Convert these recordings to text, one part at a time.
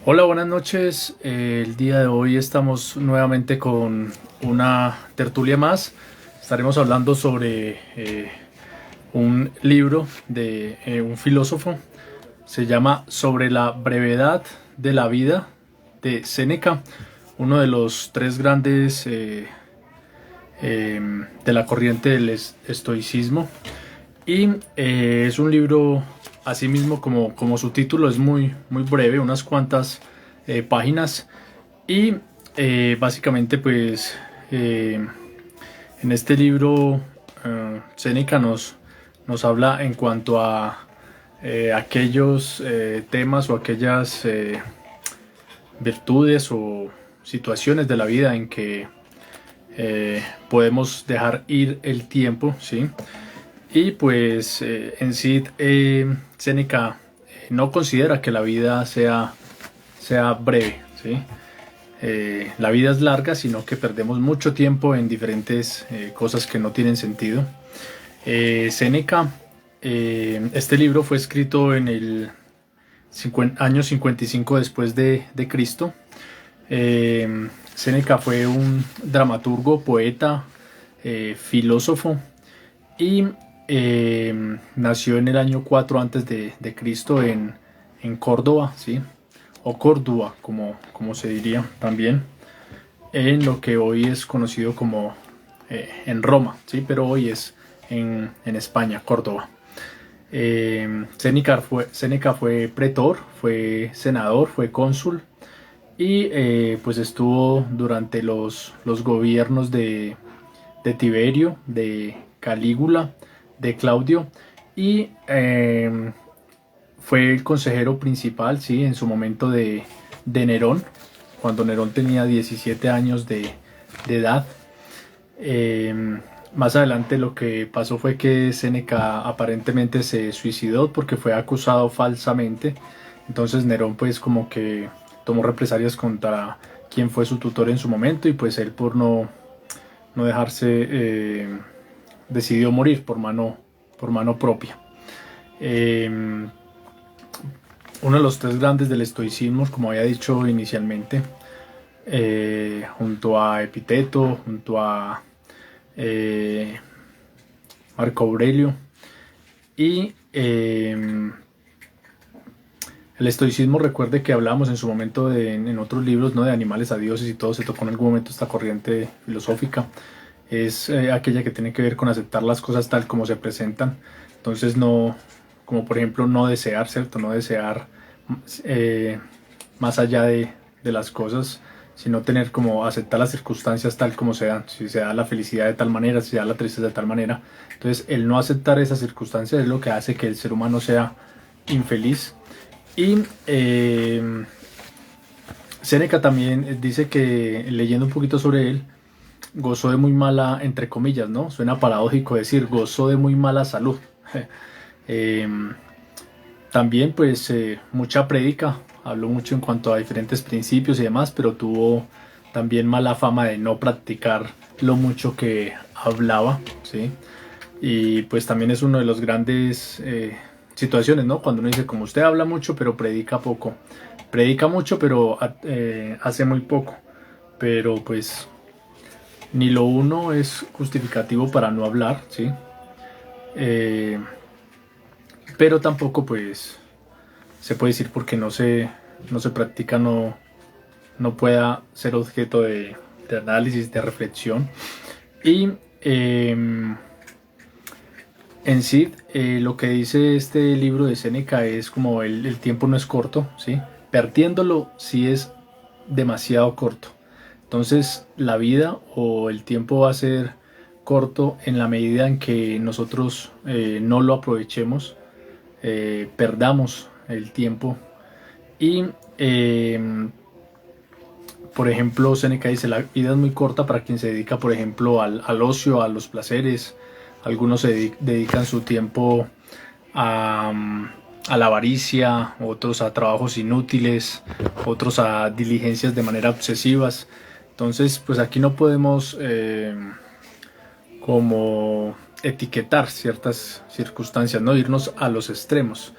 Hola, buenas noches. El día de hoy estamos nuevamente con una tertulia más. Estaremos hablando sobre un libro de un filósofo. Se llama Sobre la brevedad de la vida de Séneca, uno de los tres grandes de la corriente del estoicismo. Y es un libro, asimismo, como su título es muy breve, unas cuantas páginas. Y básicamente, pues, en este libro, Séneca nos habla en cuanto a aquellos temas o aquellas virtudes o situaciones de la vida en que podemos dejar ir el tiempo, ¿sí? Y pues en sí Séneca no considera que la vida sea breve, ¿sí? La vida es larga, sino que perdemos mucho tiempo en diferentes cosas que no tienen sentido. Séneca, este libro fue escrito en el año 55 después de Cristo. Séneca fue un dramaturgo, poeta, filósofo y nació en el año 4 antes de Cristo en Córdoba, ¿sí? O Córdoba, como se diría también, en lo que hoy es conocido como en Roma, ¿sí? Pero hoy es en España, Córdoba. Séneca fue pretor, fue senador, fue cónsul y pues estuvo durante los gobiernos de Tiberio, de Calígula, de Claudio y fue el consejero principal, ¿sí? En su momento de Nerón, cuando Nerón tenía 17 años de edad. Más adelante lo que pasó fue que Séneca aparentemente se suicidó porque fue acusado falsamente. Entonces Nerón pues como que tomó represalias contra quien fue su tutor en su momento y pues él por no dejarse decidió morir por mano propia. Uno de los tres grandes del estoicismo, como había dicho inicialmente, junto a Epiteto, junto a Marco Aurelio. Y el estoicismo, recuerde que hablábamos en su momento en otros libros, ¿no? De animales a dioses y todo, se tocó en algún momento esta corriente filosófica. Es aquella que tiene que ver con aceptar las cosas tal como se presentan. Entonces no, como por ejemplo no desear, ¿cierto? No desear eh, más allá de las cosas, sino tener como aceptar las circunstancias tal como sean. Si se da la felicidad de tal manera, si se da la tristeza de tal manera. Entonces el no aceptar esas circunstancias es lo que hace que el ser humano sea infeliz. Y Séneca también dice que, leyendo un poquito sobre él, gozó de muy mala, entre comillas, ¿no? Suena paradójico decir, gozó de muy mala salud. eh, También pues mucha prédica, habló mucho en cuanto a diferentes principios y demás, pero tuvo también mala fama de no practicar lo mucho que hablaba, ¿sí? Y pues también es uno de los grandes situaciones, ¿no? Cuando uno dice, como usted habla mucho, pero predica poco. Predica mucho, pero hace muy poco. Pero pues ni lo uno es justificativo para no hablar, ¿sí? Eh, pero tampoco pues se puede decir porque no se practica, no pueda ser objeto de análisis, de reflexión. Y en sí, lo que dice este libro de Séneca es como el tiempo no es corto, ¿sí? Perdiéndolo sí es demasiado corto. Entonces la vida o el tiempo va a ser corto en la medida en que nosotros no lo aprovechemos, perdamos el tiempo y por ejemplo Seneca dice la vida es muy corta para quien se dedica por ejemplo al ocio, a los placeres. Algunos se dedican su tiempo a, a la avaricia, otros a trabajos inútiles, otros a diligencias de manera obsesivas. Entonces pues aquí no podemos como etiquetar ciertas circunstancias, no irnos a los extremos.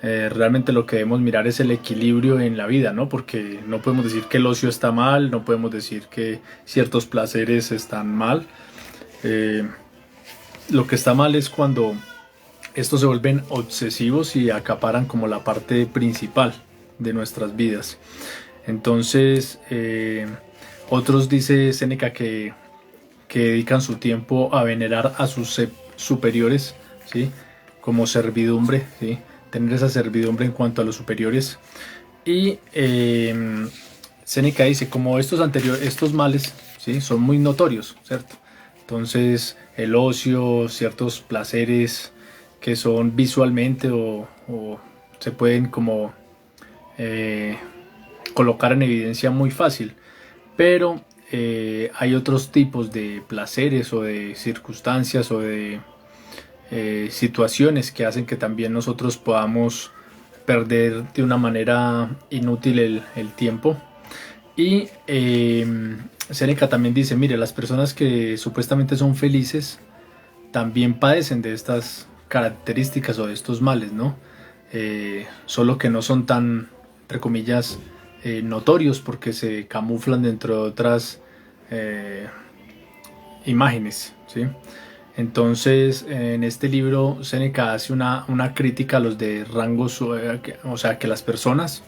Realmente lo que debemos mirar es el equilibrio en la vida, ¿no? Porque no podemos decir que el ocio está mal, no podemos decir que ciertos placeres están mal. Eh, lo que está mal es cuando estos se vuelven obsesivos y acaparan como la parte principal de nuestras vidas. Entonces, otros dice Séneca que dedican su tiempo a venerar a sus superiores, ¿sí? Como servidumbre, ¿sí? Tener esa servidumbre en cuanto a los superiores. Y Séneca dice, como estos males, ¿sí? Son muy notorios, ¿cierto? Entonces, el ocio, ciertos placeres que son visualmente o se pueden como eh, colocar en evidencia muy fácil, pero hay otros tipos de placeres o de circunstancias o de situaciones que hacen que también nosotros podamos perder de una manera inútil el tiempo. Y Seneca también dice, mire, las personas que supuestamente son felices también padecen de estas características o de estos males, ¿no? Solo que no son tan, entre comillas, notorios porque se camuflan dentro de otras eh, imágenes, ¿sí? Entonces, en este libro, Seneca hace una crítica a los de rangos, o sea, que las personas,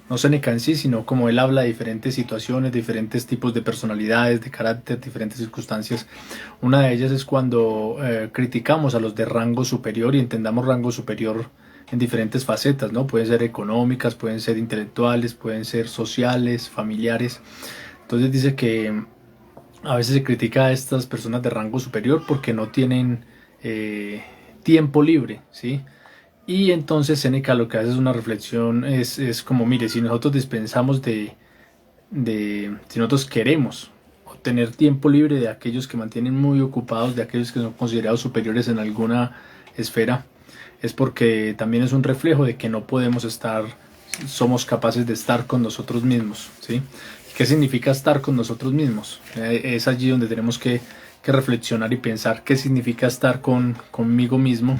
no Seneca en sí, sino como él habla de diferentes situaciones, diferentes tipos de personalidades, de carácter, diferentes circunstancias. Una de ellas es cuando criticamos a los de rango superior y entendamos rango superior en diferentes facetas, ¿no? Pueden ser económicas, pueden ser intelectuales, pueden ser sociales, familiares. Entonces dice que a veces se critica a estas personas de rango superior porque no tienen tiempo libre, ¿sí? Y entonces Seneca lo que hace es una reflexión, es como, mire, si nosotros dispensamos si nosotros queremos obtener tiempo libre de aquellos que mantienen muy ocupados, de aquellos que son considerados superiores en alguna esfera, es porque también es un reflejo de que no podemos estar, somos capaces de estar con nosotros mismos, ¿sí? ¿Qué significa estar con nosotros mismos? Es allí donde tenemos que reflexionar y pensar qué significa estar conmigo mismo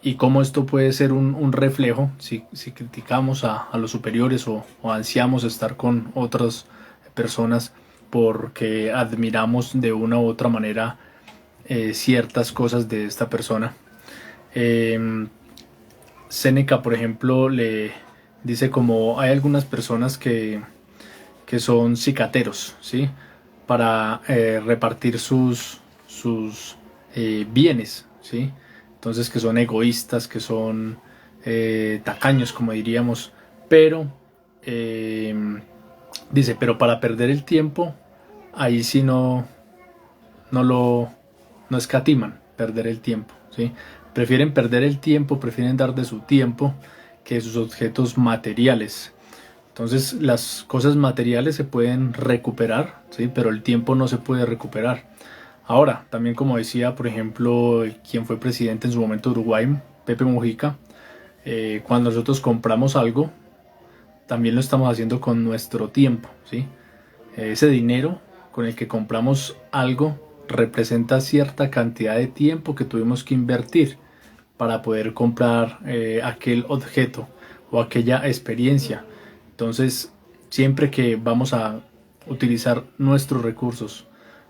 y cómo esto puede ser un reflejo si criticamos a los superiores o ansiamos estar con otras personas porque admiramos de una u otra manera ciertas cosas de esta persona. Eh, Séneca, por ejemplo, le dice como hay algunas personas que son cicateros, ¿sí? Para repartir sus bienes, ¿sí? Entonces que son egoístas, que son tacaños, como diríamos, pero eh, dice, pero para perder el tiempo, ahí sí no escatiman perder el tiempo, ¿sí? Prefieren perder el tiempo, prefieren dar de su tiempo que de sus objetos materiales. Entonces las cosas materiales se pueden recuperar, ¿sí? Pero el tiempo no se puede recuperar. Ahora, también como decía, por ejemplo, quien fue presidente en su momento de Uruguay, Pepe Mujica, cuando nosotros compramos algo, también lo estamos haciendo con nuestro tiempo, ¿sí? Ese dinero con el que compramos algo representa cierta cantidad de tiempo que tuvimos que invertir para poder comprar aquel objeto o aquella experiencia. Entonces, siempre que vamos a utilizar nuestros recursos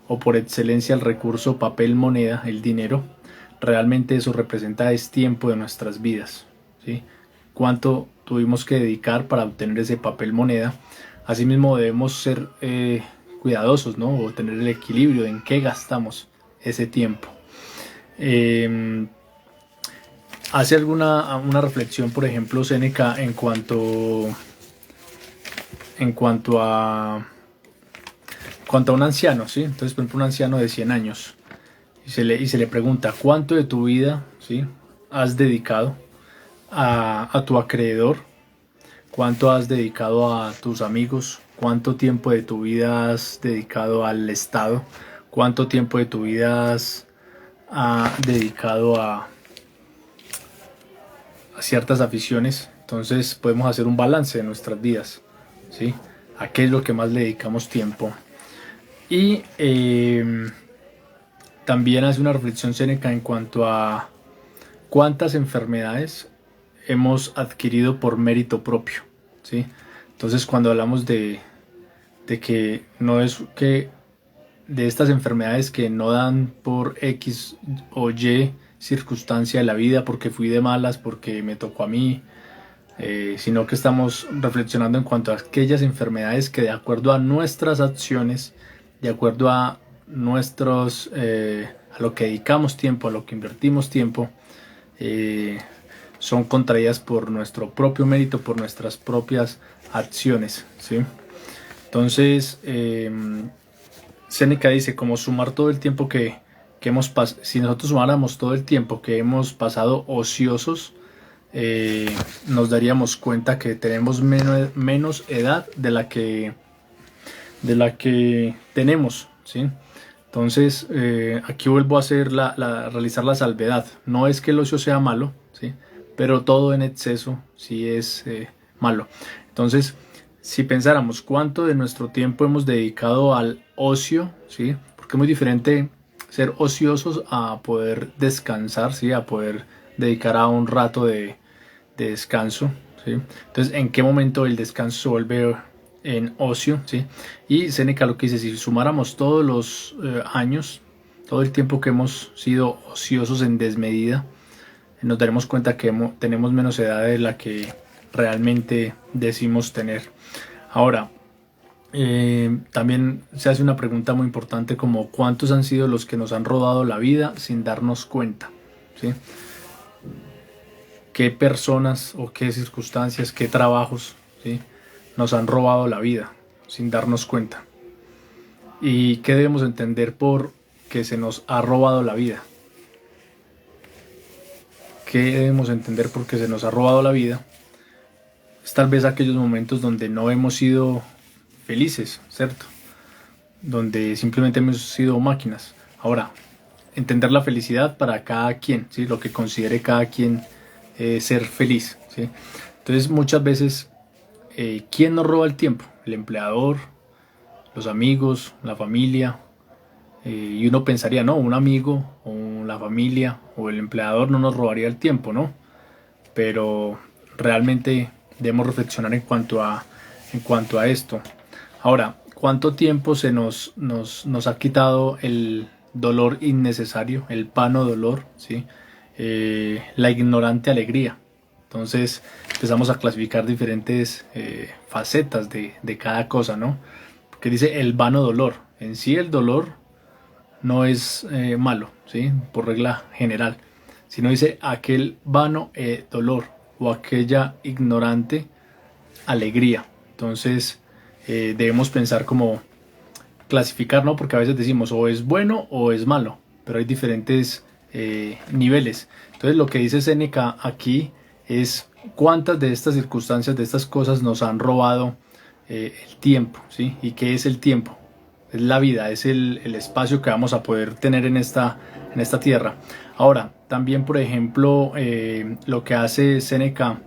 o por excelencia el recurso papel moneda, el dinero, realmente eso representa es tiempo de nuestras vidas, ¿sí? Cuánto tuvimos que dedicar para obtener ese papel moneda. Asimismo debemos ser cuidadosos, ¿no? O tener el equilibrio en qué gastamos ese tiempo. Eh, Hace una reflexión, por ejemplo, Séneca en cuanto a un anciano, ¿sí? Entonces, por ejemplo, un anciano de 100 años y se le pregunta cuánto de tu vida, ¿sí? Has dedicado a tu acreedor, cuánto has dedicado a tus amigos, cuánto tiempo de tu vida has dedicado al Estado, cuánto tiempo de tu vida has dedicado a ciertas aficiones. Entonces podemos hacer un balance de nuestras vidas, ¿sí? A qué es lo que más le dedicamos tiempo. Y también hace una reflexión Séneca en cuanto a cuántas enfermedades hemos adquirido por mérito propio, ¿sí? Entonces cuando hablamos de que no es que de estas enfermedades que no dan por X o Y circunstancia de la vida, porque fui de malas, porque me tocó a mí, sino que estamos reflexionando en cuanto a aquellas enfermedades que de acuerdo a nuestras acciones, de acuerdo a a lo que dedicamos tiempo, a lo que invertimos tiempo, eh, son contraídas por nuestro propio mérito, por nuestras propias acciones, ¿sí? Entonces, Séneca dice, como sumar todo el tiempo que hemos pasado, si nosotros sumáramos todo el tiempo que hemos pasado ociosos, nos daríamos cuenta que tenemos menos edad de la que tenemos, ¿sí? Entonces, aquí vuelvo a hacer realizar la salvedad. No es que el ocio sea malo, ¿sí? Pero todo en exceso sí es malo. Entonces, si pensáramos cuánto de nuestro tiempo hemos dedicado al ocio, ¿sí? Porque es muy diferente ser ociosos a poder descansar, ¿sí? A poder dedicar a un rato de descanso, ¿sí? Entonces, ¿en qué momento el descanso se vuelve en ocio, ¿sí? Y Séneca lo que dice, si sumáramos todos los años, todo el tiempo que hemos sido ociosos en desmedida, nos daremos cuenta que tenemos menos edad de la que realmente decimos tener. Ahora, también se hace una pregunta muy importante como ¿cuántos han sido los que nos han robado la vida sin darnos cuenta? ¿Sí? ¿Qué personas o qué circunstancias, qué trabajos, ¿sí? nos han robado la vida sin darnos cuenta? ¿Y qué debemos entender por que se nos ha robado la vida? ¿Qué debemos entender por que se nos ha robado la vida? Es tal vez aquellos momentos donde no hemos sido felices, ¿cierto? Donde simplemente hemos sido máquinas. Ahora, entender la felicidad para cada quien, ¿sí? Lo que considere cada quien ser feliz, ¿sí? Entonces muchas veces, ¿quién nos roba el tiempo? El empleador, los amigos, la familia. Y uno pensaría, no, un amigo o la familia o el empleador no nos robaría el tiempo, ¿no? Pero realmente debemos reflexionar en cuanto a esto. Ahora, ¿cuánto tiempo nos ha quitado el dolor innecesario, el pano dolor, ¿sí? La ignorante alegría? Entonces empezamos a clasificar diferentes facetas de cada cosa, ¿no? Porque dice el vano dolor. En sí el dolor no es malo, ¿sí? Por regla general. Sino dice aquel vano dolor o aquella ignorante alegría. Entonces debemos pensar como clasificar, ¿no? Porque a veces decimos o es bueno o es malo, pero hay diferentes niveles. Entonces lo que dice Séneca aquí es cuántas de estas circunstancias, de estas cosas nos han robado el tiempo, ¿sí? ¿Y qué es el tiempo? Es la vida, es el espacio que vamos a poder tener en esta tierra. Ahora, también por ejemplo, lo que hace Séneca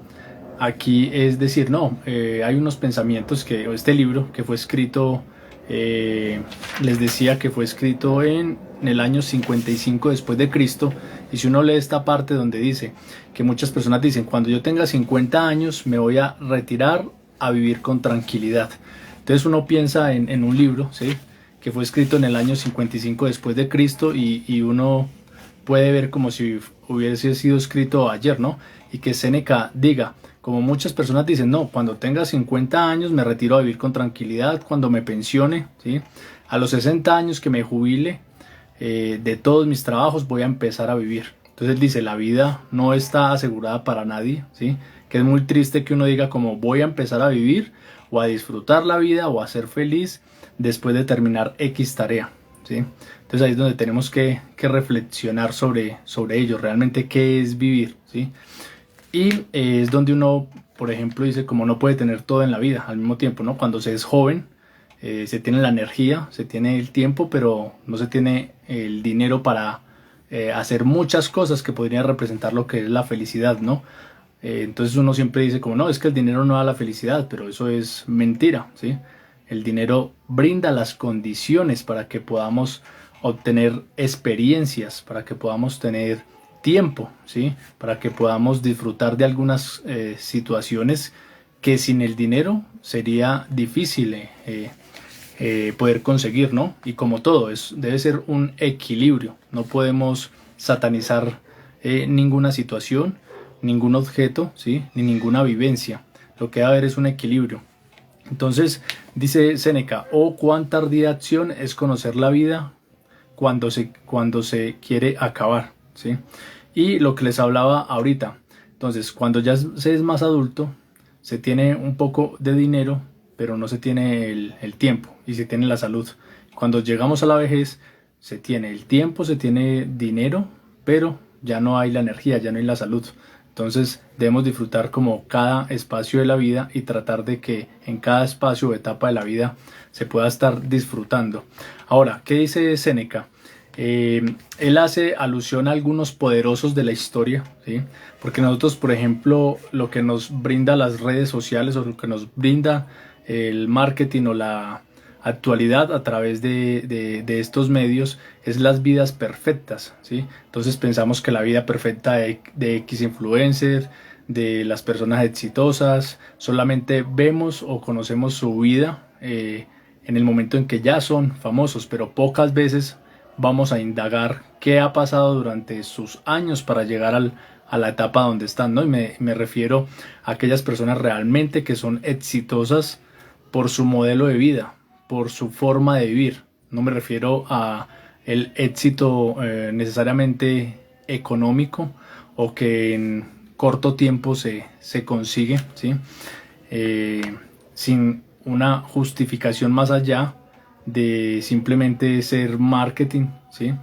aquí es decir, no, hay unos pensamientos que, este libro que fue escrito, les decía que fue escrito en el año 55 después de Cristo, y si uno lee esta parte donde dice que muchas personas dicen, cuando yo tenga 50 años me voy a retirar a vivir con tranquilidad. Entonces uno piensa en un libro, ¿sí? que fue escrito en el año 55 después de Cristo y uno puede ver como si hubiese sido escrito ayer, ¿no? Y que Séneca diga, como muchas personas dicen, no, cuando tenga 50 años me retiro a vivir con tranquilidad, cuando me pensione, ¿sí? A los 60 años que me jubile de todos mis trabajos voy a empezar a vivir. Entonces él dice, la vida no está asegurada para nadie, ¿sí? Que es muy triste que uno diga como voy a empezar a vivir o a disfrutar la vida o a ser feliz después de terminar X tarea, ¿sí? Entonces ahí es donde tenemos que reflexionar sobre ello, realmente qué es vivir, ¿sí? Y es donde uno, por ejemplo, dice como no puede tener todo en la vida al mismo tiempo, ¿no? Cuando se es joven, se tiene la energía, se tiene el tiempo, pero no se tiene el dinero para hacer muchas cosas que podrían representar lo que es la felicidad, ¿no? Entonces uno siempre dice como no, es que el dinero no da la felicidad, pero eso es mentira, ¿sí? El dinero brinda las condiciones para que podamos obtener experiencias, para que podamos tener tiempo, ¿sí? Para que podamos disfrutar de algunas situaciones que sin el dinero sería difícil poder conseguir, ¿no? Y como todo, debe ser un equilibrio. No podemos satanizar ninguna situación, ningún objeto, ¿sí? Ni ninguna vivencia. Lo que debe haber es un equilibrio. Entonces, dice Séneca, oh, cuán tardía acción es conocer la vida cuando se quiere acabar, ¿sí? Y lo que les hablaba ahorita, entonces, cuando ya se es más adulto, se tiene un poco de dinero, pero no se tiene el tiempo y se tiene la salud. Cuando llegamos a la vejez, se tiene el tiempo, se tiene dinero, pero ya no hay la energía, ya no hay la salud. Entonces debemos disfrutar como cada espacio de la vida y tratar de que en cada espacio o etapa de la vida se pueda estar disfrutando. Ahora, ¿qué dice Séneca? Él hace alusión a algunos poderosos de la historia, ¿sí? Porque nosotros, por ejemplo, lo que nos brinda las redes sociales o lo que nos brinda el marketing o la actualidad a través de estos medios es las vidas perfectas, ¿sí? Entonces pensamos que la vida perfecta de X influencer, de las personas exitosas, solamente vemos o conocemos su vida en el momento en que ya son famosos, pero pocas veces vamos a indagar qué ha pasado durante sus años para llegar a la etapa donde están, ¿no? Y me refiero a aquellas personas realmente que son exitosas por su modelo de vida, por su forma de vivir. No me refiero a el éxito necesariamente económico o que en corto tiempo se consigue, ¿sí? Sin una justificación más allá de simplemente ser marketing, ¿sí?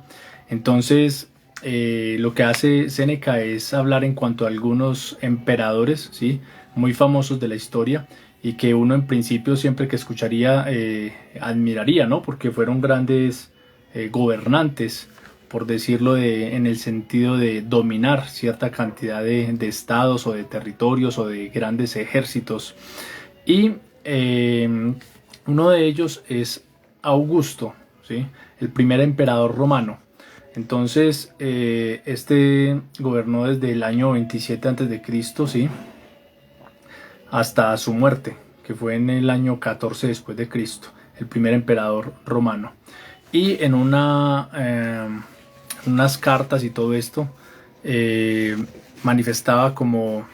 Entonces, lo que hace Séneca es hablar en cuanto a algunos emperadores, ¿sí? Muy famosos de la historia y que uno en principio siempre que escucharía admiraría, ¿no? Porque fueron grandes gobernantes, por decirlo en el sentido de dominar cierta cantidad de estados o de territorios o de grandes ejércitos. Y uno de ellos es Augusto, ¿sí? El primer emperador romano. Entonces, este gobernó desde el año 27 a.C., ¿sí? Hasta su muerte, que fue en el año 14 después de Cristo, el primer emperador romano. Y en unas cartas y todo esto, manifestaba como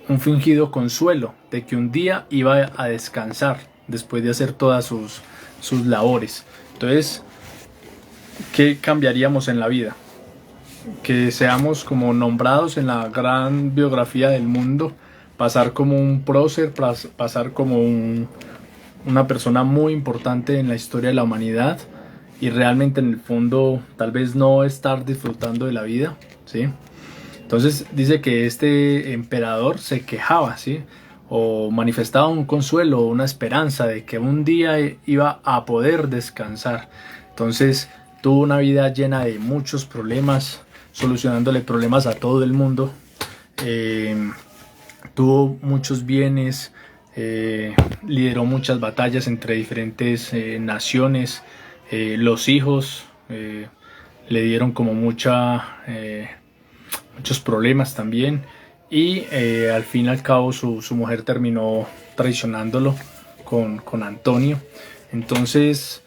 un fingido consuelo de que un día iba a descansar después de hacer todas sus labores. Entonces, ¿qué cambiaríamos en la vida? Que seamos como nombrados en la gran biografía del mundo, pasar como un prócer, pasar como una persona muy importante en la historia de la humanidad y realmente en el fondo tal vez no estar disfrutando de la vida, ¿sí? Entonces dice que este emperador se quejaba, ¿sí? O manifestaba un consuelo, una esperanza de que un día iba a poder descansar. Entonces tuvo una vida llena de muchos problemas, solucionándole problemas a todo el mundo. Tuvo muchos bienes, lideró muchas batallas entre diferentes naciones. Los hijos le dieron como muchos problemas también. Y al fin y al cabo su mujer terminó traicionándolo con Antonio. Entonces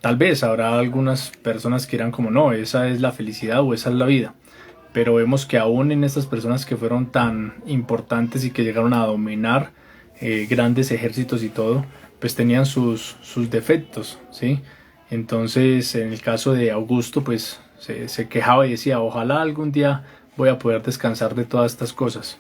tal vez habrá algunas personas que dirán como no, esa es la felicidad o esa es la vida. Pero vemos que aún en estas personas que fueron tan importantes y que llegaron a dominar grandes ejércitos y todo, pues tenían sus defectos, ¿sí? Entonces en el caso de Augusto pues se quejaba y decía ojalá algún día voy a poder descansar de todas estas cosas.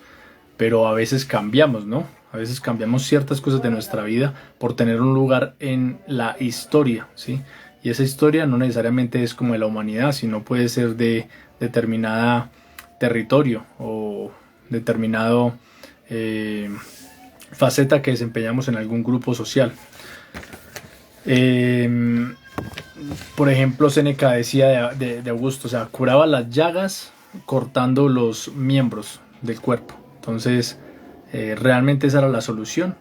Pero a veces cambiamos, ¿no? A veces cambiamos ciertas cosas de nuestra vida por tener un lugar en la historia, ¿sí? Y esa historia no necesariamente es como de la humanidad, sino puede ser de determinada territorio o determinado faceta que desempeñamos en algún grupo social. Por ejemplo, Séneca decía de Augusto, o sea, curaba las llagas cortando los miembros del cuerpo. Entonces, realmente esa era la solución.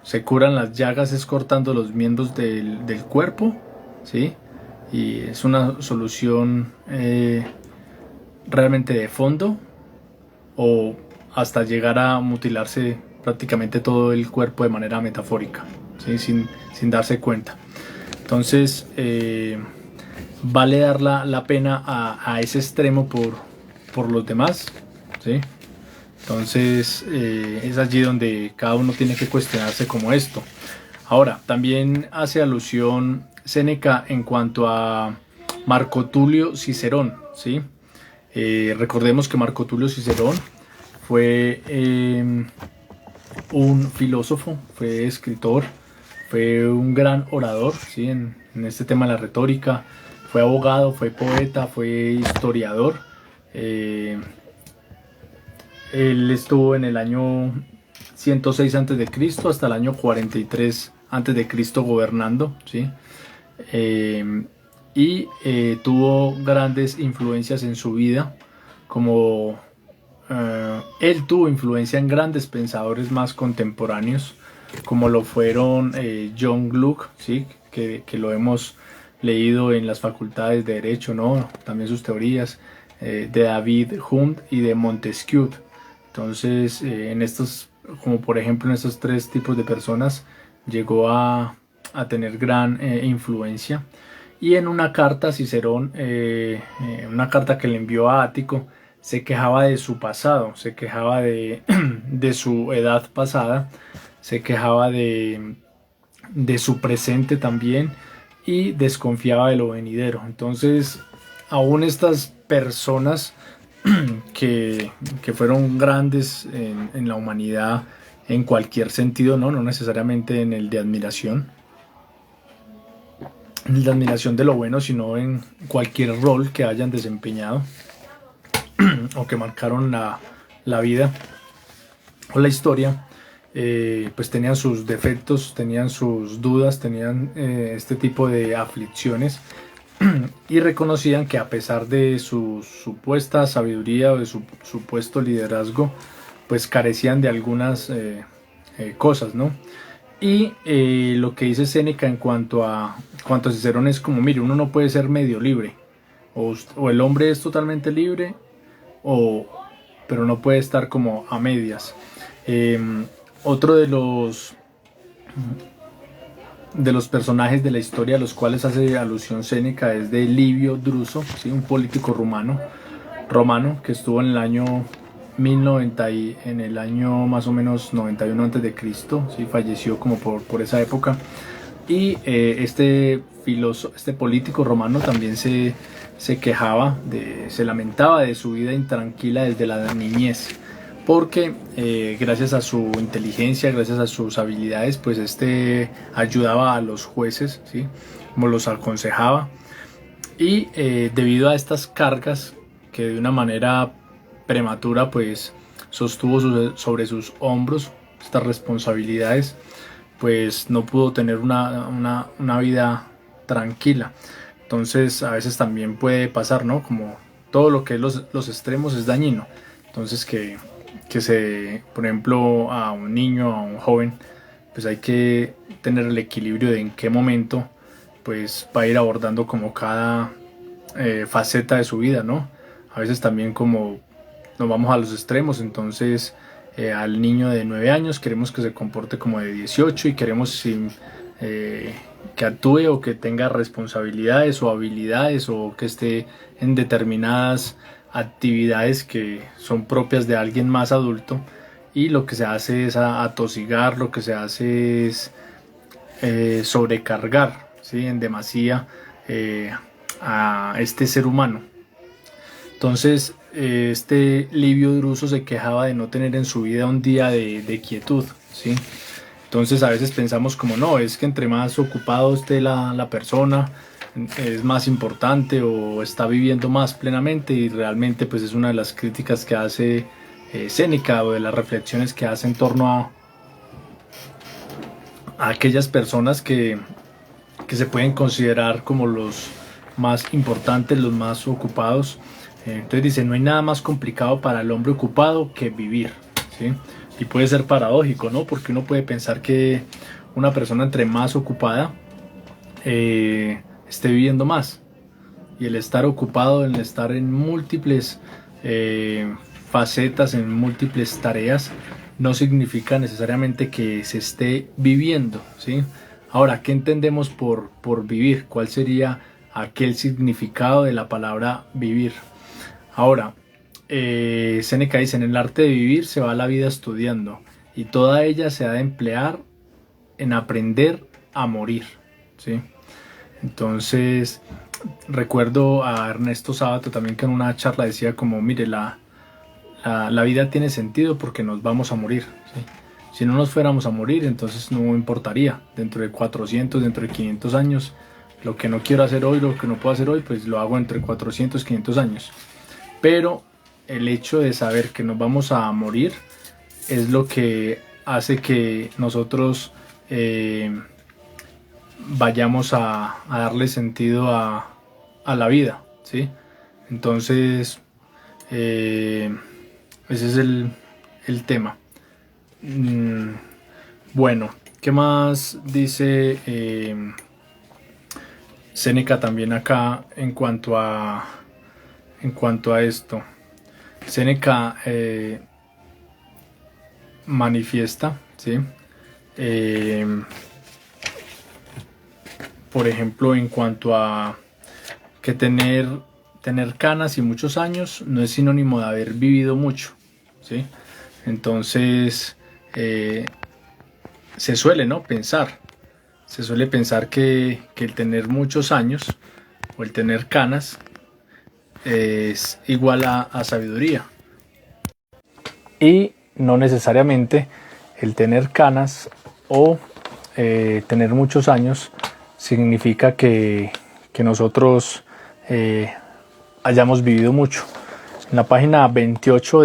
Se curan las llagas es cortando los miembros del cuerpo, ¿sí? y es una solución realmente de fondo o hasta llegar a mutilarse prácticamente todo el cuerpo de manera metafórica, ¿sí? Sin darse cuenta. Entonces vale dar la pena a ese extremo por los demás, ¿sí? Entonces es allí donde cada uno tiene que cuestionarse como esto. Ahora, también hace alusión Séneca en cuanto a Marco Tulio Cicerón, ¿sí? Recordemos que Marco Tulio Cicerón fue un filósofo, fue escritor, fue un gran orador, ¿sí? En este tema de la retórica, fue abogado, fue poeta, fue historiador. Él estuvo en el año 106 a.C. hasta el año 43 a.C. gobernando, ¿sí? Tuvo grandes influencias en su vida, como él tuvo influencia en grandes pensadores más contemporáneos, como lo fueron John Locke, ¿sí? que lo hemos leído en las facultades de Derecho, ¿no? También sus teorías, de David Hume y de Montesquieu. Entonces, como por ejemplo en estos tres tipos de personas, llegó a tener gran influencia. Y en una carta, Cicerón, una carta que le envió a Ático, se quejaba de su pasado, se quejaba de su edad pasada, se quejaba de su presente también y desconfiaba de lo venidero. Entonces, aún estas personas que fueron grandes en la humanidad en cualquier sentido, no necesariamente en el de admiración, de lo bueno, sino en cualquier rol que hayan desempeñado o que marcaron la vida o la historia, pues tenían sus defectos, tenían sus dudas, tenían este tipo de aflicciones, y reconocían que a pesar de su supuesta sabiduría o de su supuesto liderazgo, pues carecían de algunas cosas, ¿no? Y lo que dice Séneca en cuanto a Cicerón es como, mire, uno no puede ser medio libre, o el hombre es totalmente libre, pero no puede estar como a medias. Otro de los personajes de la historia a los cuales hace alusión Séneca es de Livio Druso, ¿sí? Un político romano que estuvo en el año 1090 en el año más o menos 91 a.C., ¿sí? Falleció como por esa época. Y este político romano también se quejaba, se lamentaba de su vida intranquila desde la niñez, porque gracias a su inteligencia, gracias a sus habilidades, pues ayudaba a los jueces, ¿sí? Como los aconsejaba, y debido a estas cargas que de una manera prematura pues sostuvo sobre sus hombros, estas responsabilidades, pues no pudo tener una vida tranquila. Entonces a veces también puede pasar, ¿no? Como todo lo que es los extremos es dañino. Entonces que por ejemplo, a un niño, a un joven, pues hay que tener el equilibrio de en qué momento pues va a ir abordando como cada faceta de su vida, ¿no? A veces también como nos vamos a los extremos, entonces al niño de 9 años queremos que se comporte como de 18 y queremos que actúe o que tenga responsabilidades o habilidades o que esté en determinadas actividades que son propias de alguien más adulto, y lo que se hace es atosigar, lo que se hace es sobrecargar, ¿sí? En demasía a este ser humano. Entonces este Livio Druso se quejaba de no tener en su vida un día de quietud, ¿sí? Entonces a veces pensamos como no, es que entre más ocupado esté la persona, es más importante o está viviendo más plenamente, y realmente pues es una de las críticas que hace Séneca, o de las reflexiones que hace en torno a aquellas personas que se pueden considerar como los más importantes, los más ocupados. Entonces dice, no hay nada más complicado para el hombre ocupado que vivir, ¿sí? Y puede ser paradójico, ¿no? Porque uno puede pensar que una persona entre más ocupada esté viviendo más, Y el estar ocupado, el estar en múltiples facetas, en múltiples tareas, no significa necesariamente que se esté viviendo, ¿sí? Ahora, ¿qué entendemos por vivir? ¿Cuál sería aquel significado de la palabra vivir? Ahora, Séneca dice, en el arte de vivir se va la vida estudiando y toda ella se ha de emplear en aprender a morir, ¿sí? Entonces, recuerdo a Ernesto Sábato también que en una charla decía como, mire, la vida tiene sentido porque nos vamos a morir, ¿sí? Si no nos fuéramos a morir, entonces no importaría. Dentro de 400, dentro de 500 años, lo que no quiero hacer hoy, lo que no puedo hacer hoy, pues lo hago entre 400, 500 años. Pero el hecho de saber que nos vamos a morir es lo que hace que nosotros vayamos a darle sentido a la vida, ¿sí? Entonces, ese es el tema. Bueno, ¿qué más dice Séneca también acá en cuanto a esto? Séneca manifiesta, ¿sí? Por ejemplo, en cuanto a que tener canas y muchos años no es sinónimo de haber vivido mucho, ¿sí? Entonces, se suele, ¿no? Se suele pensar que el tener muchos años o el tener canas es igual a sabiduría. Y no necesariamente el tener canas o tener muchos años significa que nosotros hayamos vivido mucho. En la página 28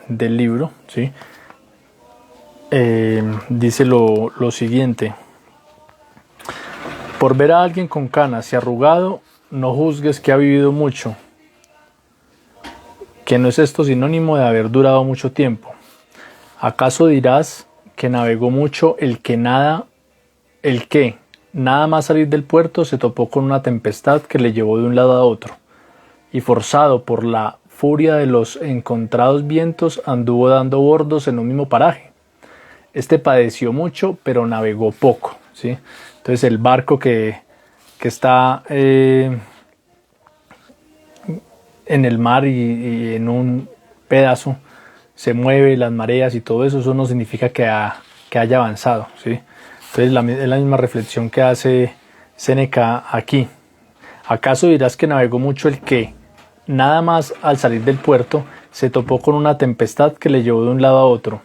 del libro, ¿sí? Dice lo siguiente: por ver a alguien con canas y arrugado, no juzgues que ha vivido mucho, que no es esto sinónimo de haber durado mucho tiempo. ¿Acaso dirás que navegó mucho el que nada más salir del puerto se topó con una tempestad que le llevó de un lado a otro, y forzado por la furia de los encontrados vientos anduvo dando bordos en un mismo paraje? Este padeció mucho, pero navegó poco, ¿sí? Entonces el barco que está en el mar y en un pedazo se mueve, las mareas y todo eso no significa que haya avanzado, ¿sí? Entonces es la misma reflexión que hace Séneca aquí. ¿Acaso dirás que navegó mucho el que, nada más al salir del puerto, se topó con una tempestad que le llevó de un lado a otro,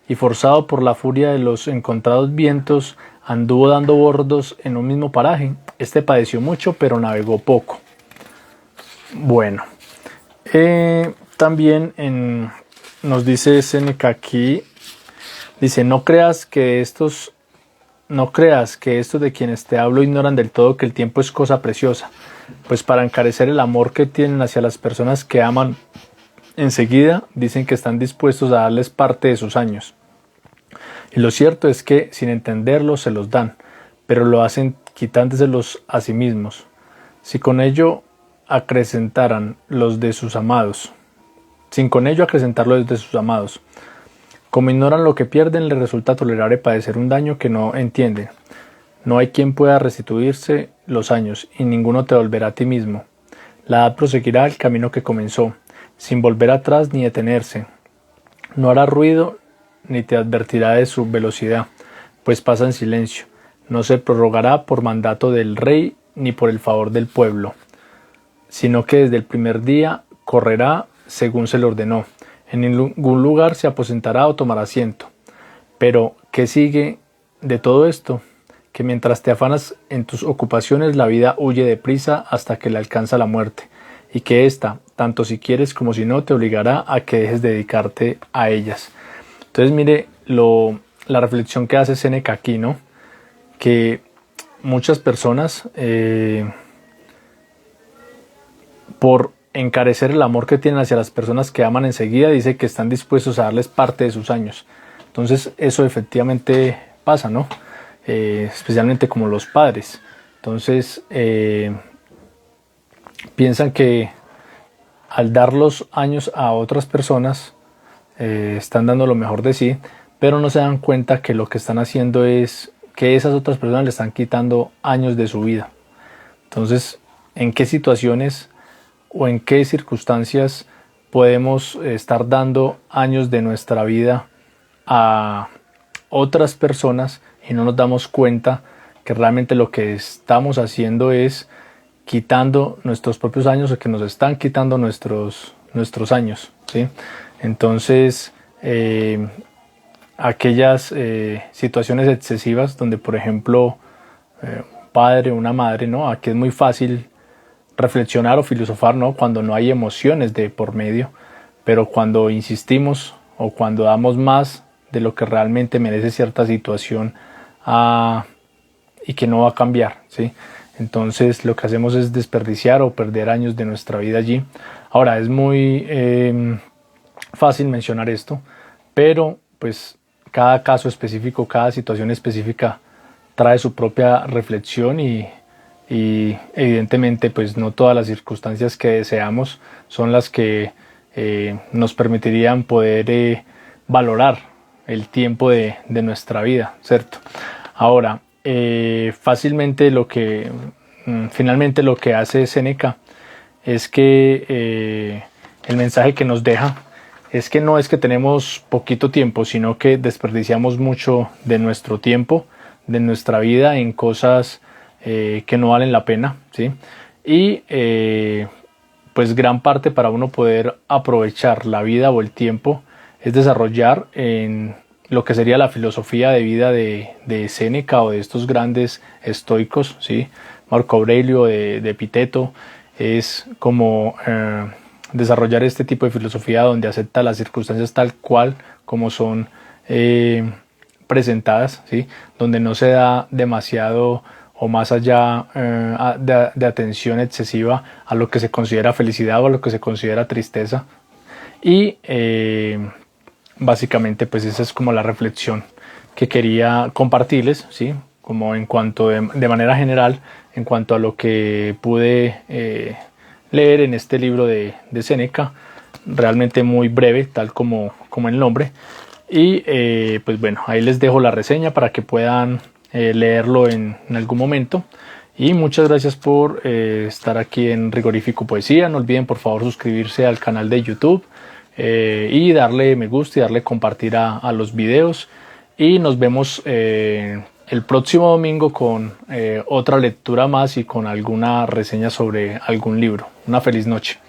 y forzado por la furia de los encontrados vientos, anduvo dando bordos en un mismo paraje? Este padeció mucho, pero navegó poco. Bueno, también nos dice Séneca aquí, dice, no creas que estos de quienes te hablo ignoran del todo que el tiempo es cosa preciosa, pues para encarecer el amor que tienen hacia las personas que aman, enseguida dicen que están dispuestos a darles parte de sus años. Y lo cierto es que, sin entenderlo, se los dan, pero lo hacen quitándoselos a sí mismos. Si con ello acrecentaran los de sus amados, como ignoran lo que pierden, les resulta tolerable padecer un daño que no entienden. No hay quien pueda restituirse los años, y ninguno te volverá a ti mismo. La edad proseguirá el camino que comenzó, sin volver atrás ni detenerse. No hará ruido ni te advertirá de su velocidad, pues pasa en silencio. No se prorrogará por mandato del rey ni por el favor del pueblo, sino que desde el primer día correrá según se le ordenó. En ningún lugar se aposentará o tomará asiento. Pero, ¿qué sigue de todo esto? Que mientras te afanas en tus ocupaciones, la vida huye deprisa hasta que le alcanza la muerte, y que ésta, tanto si quieres como si no, te obligará a que dejes de dedicarte a ellas. Entonces, mire la reflexión que hace Séneca aquí, ¿no? Que muchas personas, por encarecer el amor que tienen hacia las personas que aman enseguida, dice que están dispuestos a darles parte de sus años. Entonces eso efectivamente pasa, ¿no? Especialmente como los padres. Entonces piensan que al dar los años a otras personas están dando lo mejor de sí, pero no se dan cuenta que lo que están haciendo es que esas otras personas le están quitando años de su vida. Entonces, ¿en qué situaciones o en qué circunstancias podemos estar dando años de nuestra vida a otras personas y no nos damos cuenta que realmente lo que estamos haciendo es quitando nuestros propios años, o que nos están quitando nuestros años, ¿sí? Entonces, aquellas situaciones excesivas donde, por ejemplo, un padre o una madre, ¿no? Aquí es muy fácil reflexionar o filosofar, ¿no? Cuando no hay emociones de por medio, pero cuando insistimos o cuando damos más de lo que realmente merece cierta situación y que no va a cambiar, ¿sí? Entonces lo que hacemos es desperdiciar o perder años de nuestra vida allí. Ahora, es muy fácil mencionar esto, pero pues cada caso específico, cada situación específica trae su propia reflexión y evidentemente pues no todas las circunstancias que deseamos son las que nos permitirían poder valorar el tiempo de nuestra vida, ¿cierto? Ahora, fácilmente finalmente lo que hace Séneca es que el mensaje que nos deja es que no es que tenemos poquito tiempo, sino que desperdiciamos mucho de nuestro tiempo, de nuestra vida en cosas que no valen la pena, ¿sí? Y pues gran parte para uno poder aprovechar la vida o el tiempo es desarrollar en lo que sería la filosofía de vida de Séneca o de estos grandes estoicos, ¿sí? Marco Aurelio, de Epicteto, es como desarrollar este tipo de filosofía donde acepta las circunstancias tal cual como son presentadas, ¿sí? Donde no se da demasiado o más allá de atención excesiva a lo que se considera felicidad o a lo que se considera tristeza. Y básicamente pues esa es como la reflexión que quería compartirles, ¿sí? Como en cuanto de manera general, en cuanto a lo que pude leer en este libro de Séneca, realmente muy breve, tal como el nombre. Y pues bueno, ahí les dejo la reseña para que puedan leerlo en algún momento. Y muchas gracias por estar aquí en Rigorífico Poesía. No olviden por favor suscribirse al canal de YouTube y darle me gusta y darle compartir a los videos. Y nos vemos el próximo domingo con otra lectura más y con alguna reseña sobre algún libro. Una feliz noche.